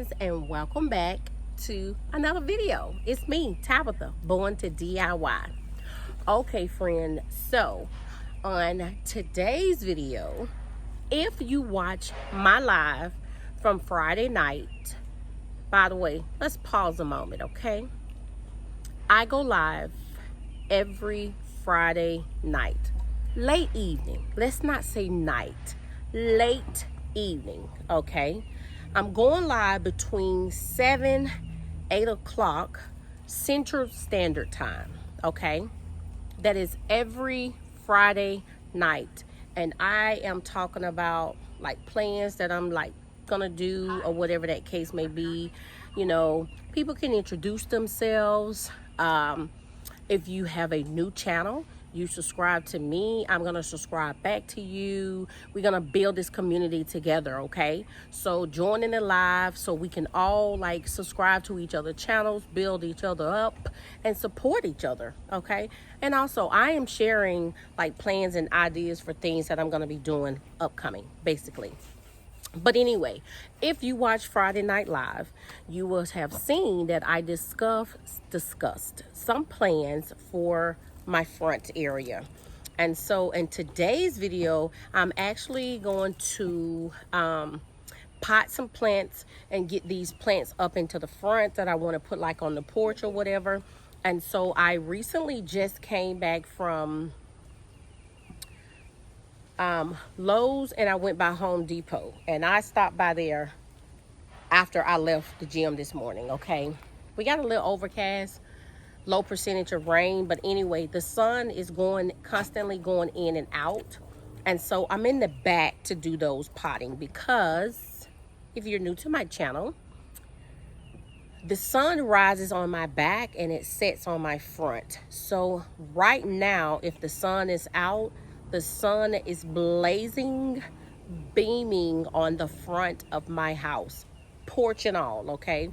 friends, and welcome back to another video. It's me, Tabitha, born to DIY. Okay, friend, so on today's video, if you watch my live from Friday night, by the way, let's pause a moment, okay? I go live every Friday night, late evening. Let's not say night, late evening, okay? I'm going live between 7, 8 o'clock Central Standard Time, okay? That is every Friday night. And I am talking about like plans that I'm like gonna do or whatever that case may be. You know, people can introduce themselves. If you have a new channel, you subscribe to me, I'm gonna subscribe back to you. We're gonna build this community together, okay? So join in the live so we can all like subscribe to each other's channels, build each other up, and support each other, okay? And also, I am sharing like plans and ideas for things that I'm gonna be doing upcoming, basically. But anyway, if you watch Friday Night Live, you will have seen that I discussed some plans for my front area. And so in today's video, I'm actually going to pot some plants and get these plants up into the front that I want to put like on the porch or whatever. And so I recently just came back from Lowe's, and I went by Home Depot, and I stopped by there after I left the gym this morning, okay? We got a little overcast, low percentage of rain, but anyway, the sun is constantly going in and out. And so I'm in the back to do those potting because if you're new to my channel, the sun rises on my back and it sets on my front. So right now, if the sun is out, the sun is blazing, beaming on the front of my house, porch and all, okay?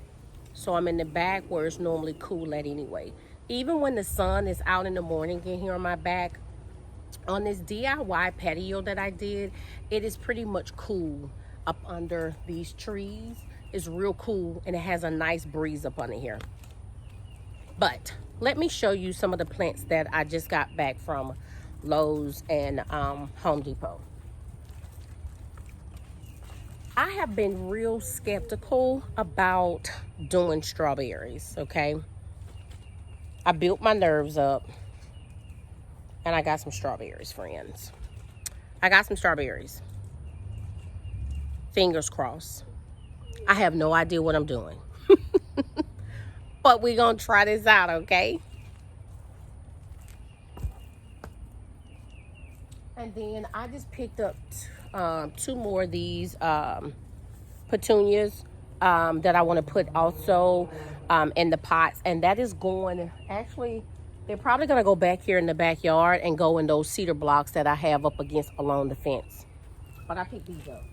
So I'm in the back where it's normally cool at anyway. Even when the sun is out in the morning, get here on my back, on this DIY patio that I did, it is pretty much cool up under these trees. It's real cool, and it has a nice breeze up under here. But let me show you some of the plants that I just got back from Lowe's and Home Depot. I have been real skeptical about doing strawberries, okay? I built my nerves up and I got some strawberries, friends. I got some strawberries. Fingers crossed. I have no idea what I'm doing. But we're gonna try this out, okay? And then I just picked up two more of these petunias that I want to put also in the pots. And that is going, actually, they're probably going to go back here in the backyard and go in those cedar blocks that I have up against along the fence. But I picked these up.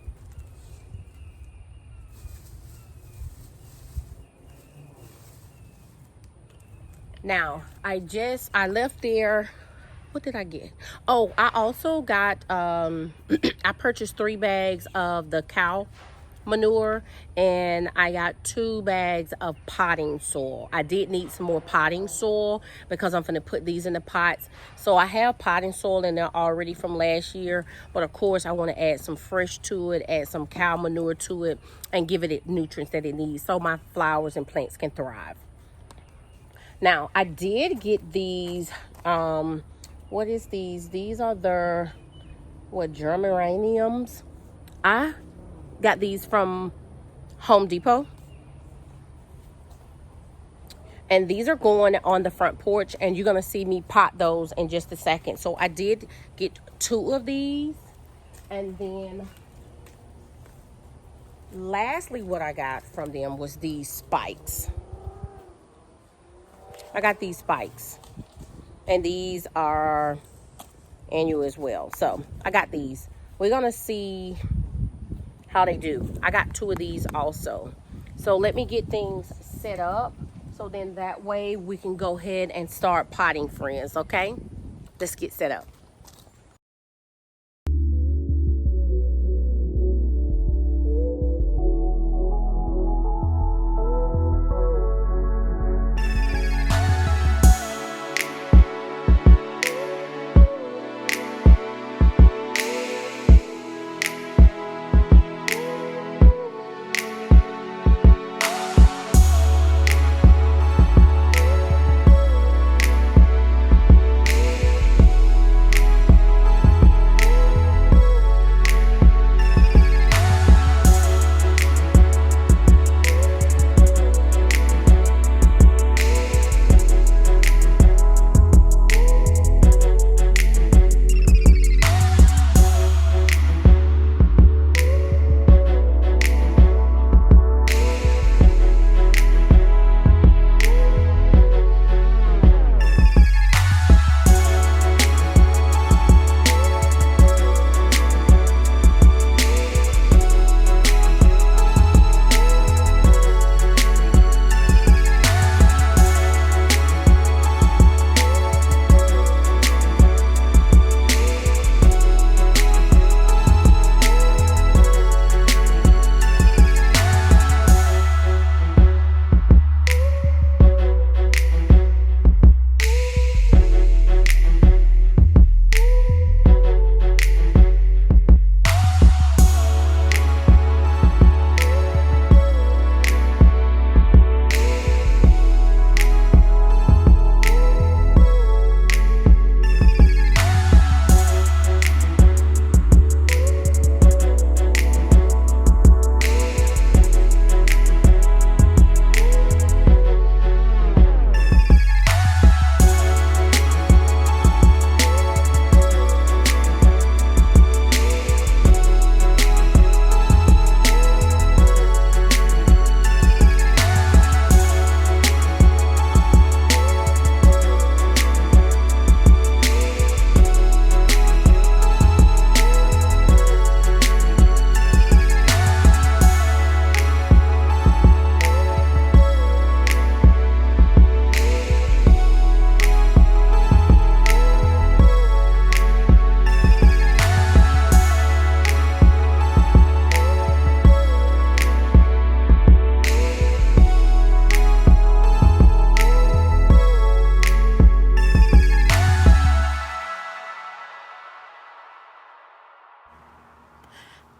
Now, I left there. What did I get? Oh, I also got, I purchased 3 bags of the cow manure, and I got 2 bags of potting soil. I did need some more potting soil because I'm going to put these in the pots. So I have potting soil in there already from last year, but of course I want to add some fresh to it, add some cow manure to it, and give it the nutrients that it needs so my flowers and plants can thrive. Now, I did get these, what is these? These are the, geraniums. I got these from Home Depot. And these are going on the front porch, and you're going to see me pot those in just a second. So I did get 2 of these. And then lastly, what I got from them was these spikes. I got these spikes. And these are annual as well. So I got these. We're going to see how they do. I got 2 of these also. So let me get things set up. So then that way we can go ahead and start potting, friends, okay? Let's get set up.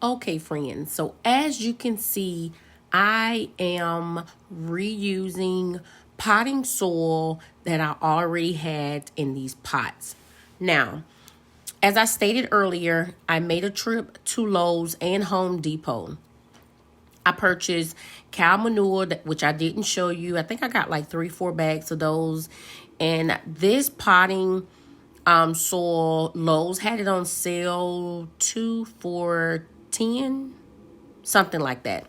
Okay, friends, so as you can see, I am reusing potting soil that I already had in these pots. Now, as I stated earlier, I made a trip to Lowe's and Home Depot. I purchased cow manure, which I didn't show you. I think I got like 3-4 bags of those. And this potting soil, Lowe's had it on sale 2 for $10, something like that.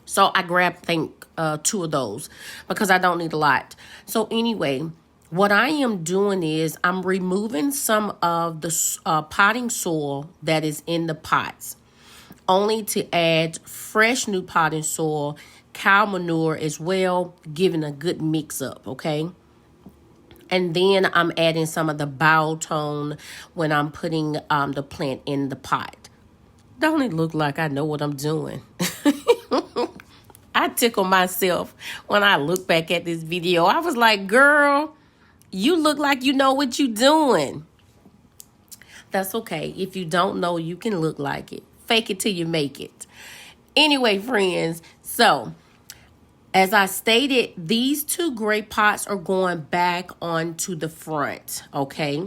So I grabbed, I think, 2 of those because I don't need a lot. So anyway, what I am doing is I'm removing some of the potting soil that is in the pots, only to add fresh new potting soil, cow manure as well, giving a good mix up, okay? And then I'm adding some of the biotone when I'm putting the plant in the pot. Don't it look like I know what I'm doing? I tickle myself when I look back at this video. I was like, girl, you look like you know what you're doing. That's okay. If you don't know, you can look like it. Fake it till you make it. Anyway, friends, so as I stated, these 2 gray pots are going back onto the front, okay?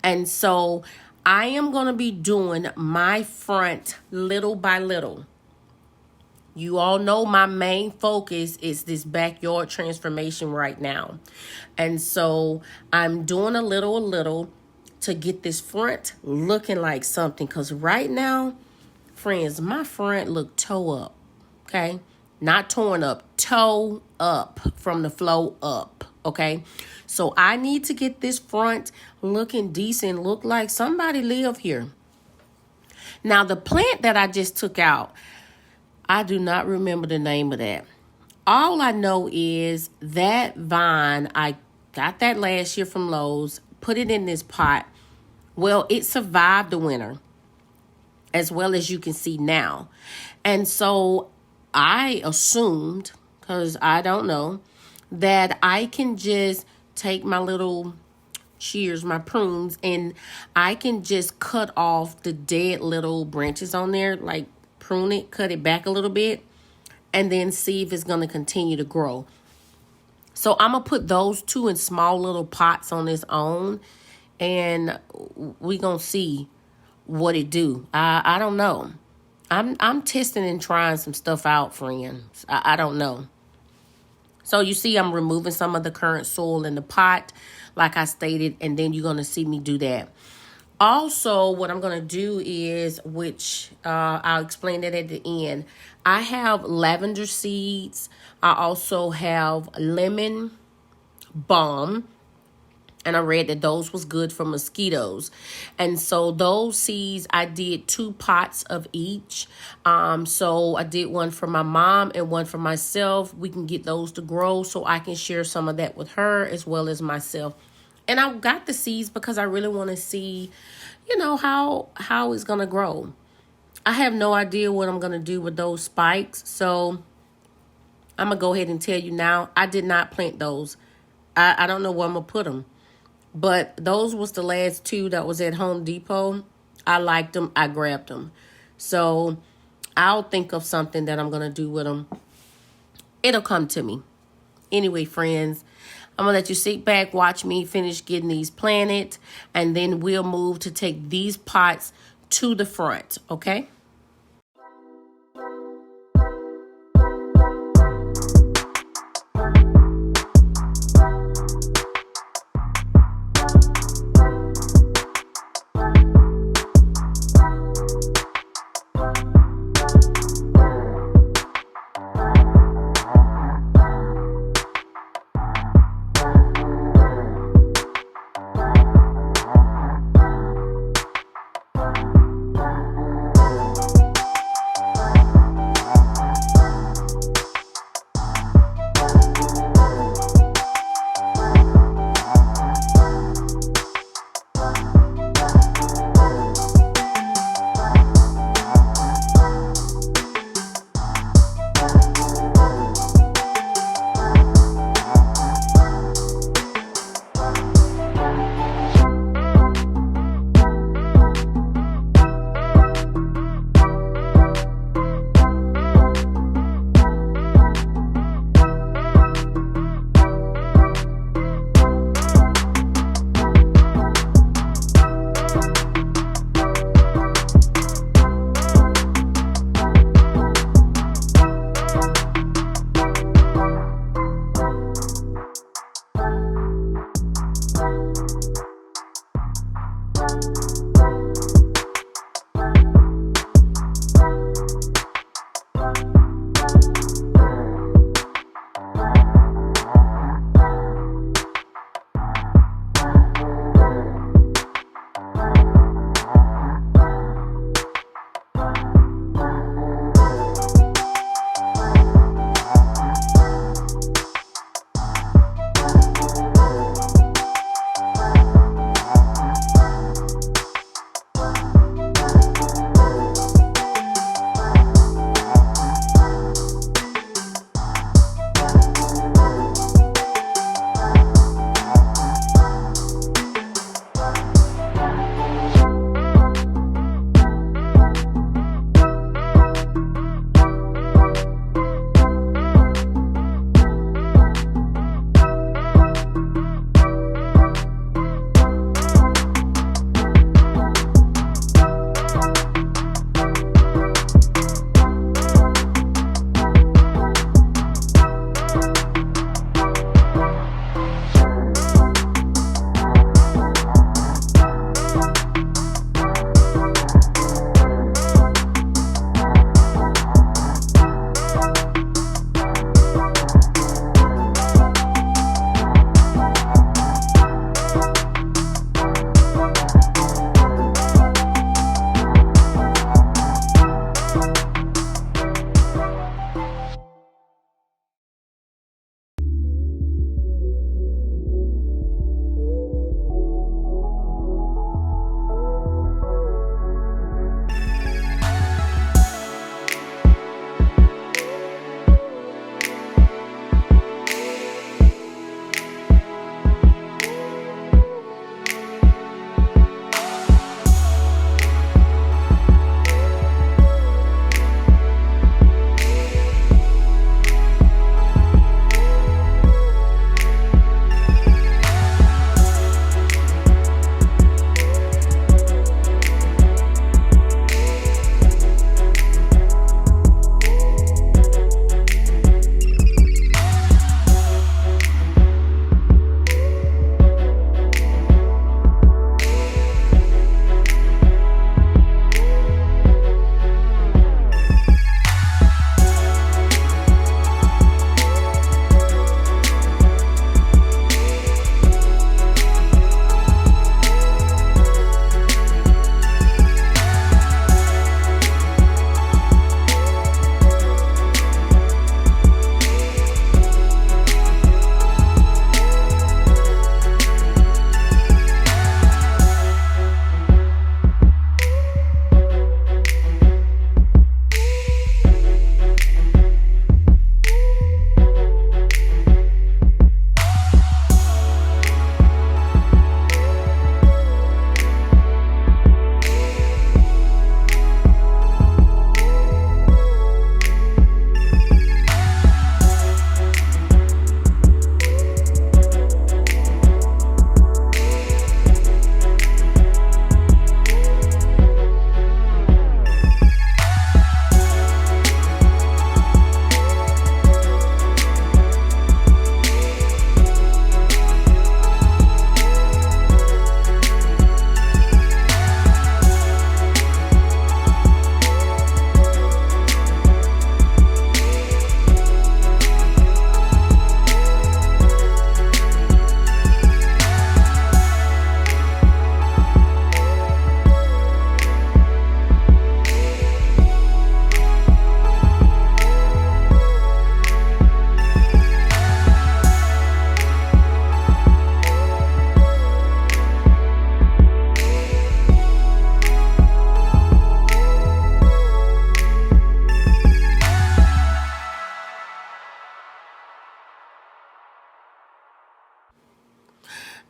And so I am going to be doing my front little by little. You all know my main focus is this backyard transformation right now. And so I'm doing a little to get this front looking like something. Because right now, friends, my front look toe up, okay? Not torn up, toe up from the flow up, okay? So I need to get this front looking decent, look like somebody live here. Now, the plant that I just took out, I do not remember the name of that. All I know is that vine, I got that last year from Lowe's, put it in this pot. Well, it survived the winter, as well as you can see now. And so I assumed, because I don't know, that I can just take my little shears, my prunes, and I can just cut off the dead little branches on there, like prune it, cut it back a little bit, and then see if it's going to continue to grow. So I'm going to put those 2 in small little pots on its own, and we going to see what it do. I don't know. I'm testing and trying some stuff out, friends. I don't know. So you see I'm removing some of the current soil in the pot, like I stated, and then you're going to see me do that. Also, what I'm going to do is, which I'll explain that at the end, I have lavender seeds. I also have lemon balm. And I read that those was good for mosquitoes. And so those seeds, I did 2 pots of each. So I did one for my mom and one for myself. We can get those to grow so I can share some of that with her as well as myself. And I got the seeds because I really want to see, you know, how it's going to grow. I have no idea what I'm going to do with those spikes. So I'm going to go ahead and tell you now, I did not plant those. I don't know where I'm going to put them. But those was the last 2 that was at Home Depot. I liked them. I grabbed them. So I'll think of something that I'm going to do with them. It'll come to me. Anyway, friends, I'm going to let you sit back, watch me finish getting these planted, and then we'll move to take these pots to the front, okay?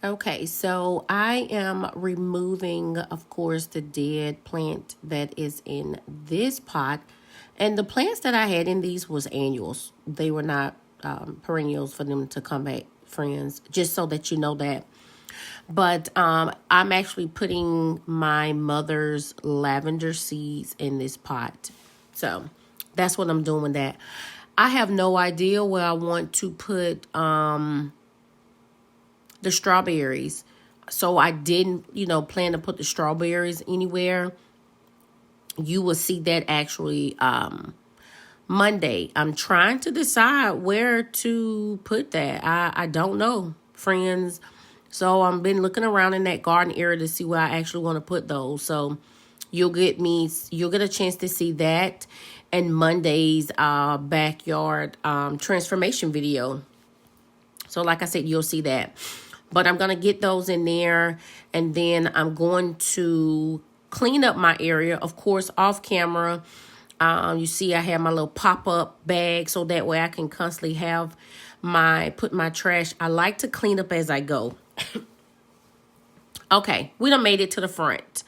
Okay, so I am removing, of course, the dead plant that is in this pot. And the plants that I had in these was annuals. They were not perennials for them to come back, friends, just so that you know that. But I'm actually putting my mother's lavender seeds in this pot. So that's what I'm doing with that. I have no idea where I want to put the strawberries. So I didn't, plan to put the strawberries anywhere. You will see that actually Monday. I'm trying to decide where to put that. I don't know, friends. So I've been looking around in that garden area to see where I actually want to put those. So you'll get a chance to see that in Monday's backyard transformation video. So like I said, you'll see that. But I'm going to get those in there, and then I'm going to clean up my area, of course, off camera. You see I have my little pop-up bag, so that way I can constantly have put my trash. I like to clean up as I go. Okay, we done made it to the front.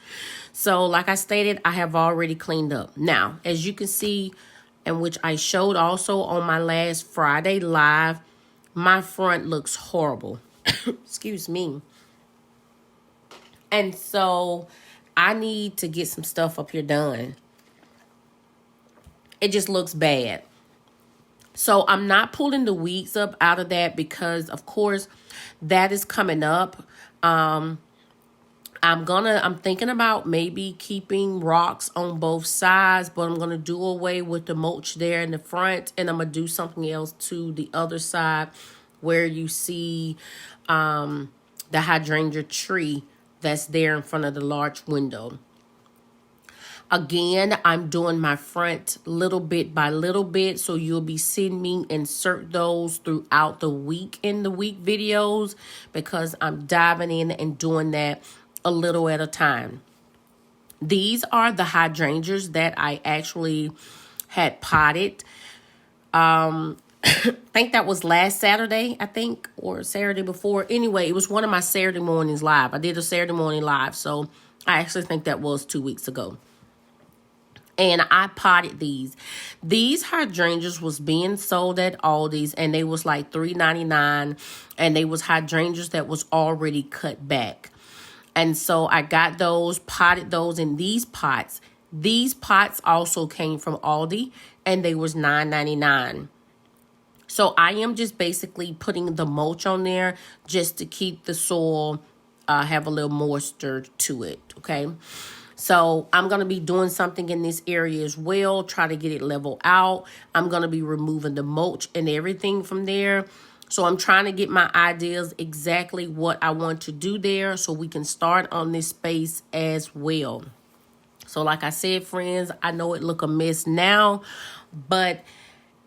So like I stated, I have already cleaned up. Now, as you can see, and which I showed also on my last Friday live, my front looks horrible. Excuse me. And so I need to get some stuff up here done. It just looks bad. So I'm not pulling the weeds up out of that because, of course, that is coming up. I'm thinking about maybe keeping rocks on both sides, but I'm going to do away with the mulch there in the front, and I'm going to do something else to the other side where you see the hydrangea tree that's there in front of the large window. Again, I'm doing my front little bit by little bit, so you'll be seeing me insert those throughout the week in the week videos because I'm diving in and doing that a little at a time. These are the hydrangeas that I actually had potted. I think that was last Saturday, or Saturday before. Anyway, it was one of my Saturday mornings live. I did a Saturday morning live, so I actually think that was 2 weeks ago. And I potted these. These hydrangeas was being sold at Aldi's, and they was like $3.99, and they was hydrangeas that was already cut back. And so I got those, potted those in these pots. These pots also came from Aldi, and they was $9.99. So I am just basically putting the mulch on there just to keep the soil, have a little moisture to it, okay? So I'm going to be doing something in this area as well, try to get it level out. I'm going to be removing the mulch and everything from there. So I'm trying to get my ideas exactly what I want to do there so we can start on this space as well. So like I said, friends, I know it look a mess now, but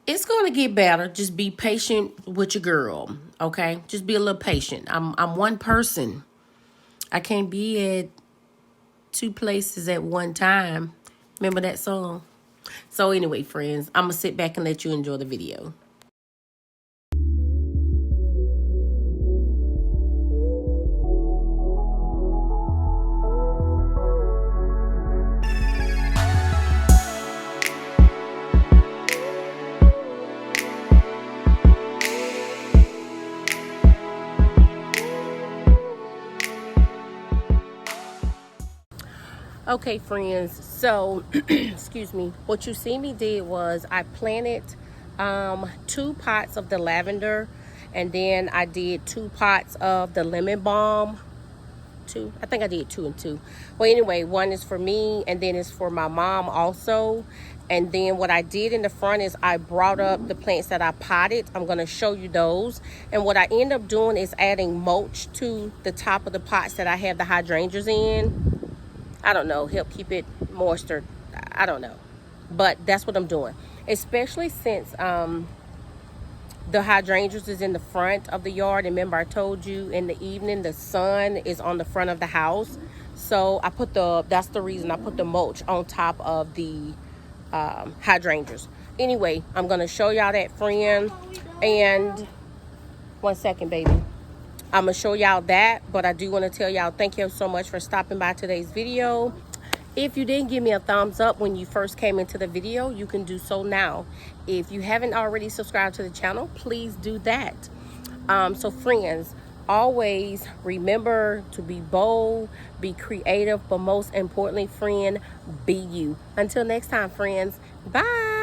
it's going to get better. Just be patient with your girl, okay? Just be a little patient. I'm one person. I can't be at 2 places at one time. Remember that song? So anyway, friends, I'm going to sit back and let you enjoy the video. Okay, friends, so excuse me, what you see me did was I planted 2 pots of the lavender, and then I did 2 pots of the lemon balm. I think I did 2 and 2. Well, anyway, one is for me, and then it's for my mom also. And then what I did in the front is I brought up the plants that I potted. I'm going to show you those. And what I end up doing is adding mulch to the top of the pots that I have the hydrangeas in. I don't know, help keep it moisture. I don't know. But that's what I'm doing. Especially since the hydrangeas is in the front of the yard. Remember I told you in the evening the sun is on the front of the house. So I put that's the reason I put the mulch on top of the hydrangeas. Anyway, I'm going to show y'all that, friend. And 1 second, baby. I'm gonna show y'all that, but I do want to tell y'all thank you so much for stopping by today's video. If you didn't give me a thumbs up when you first came into the video, you can do so now. If you haven't already subscribed to the channel, please do that. So friends, always remember to be bold, be creative, but most importantly, friend, be you. Until next time, friends, bye.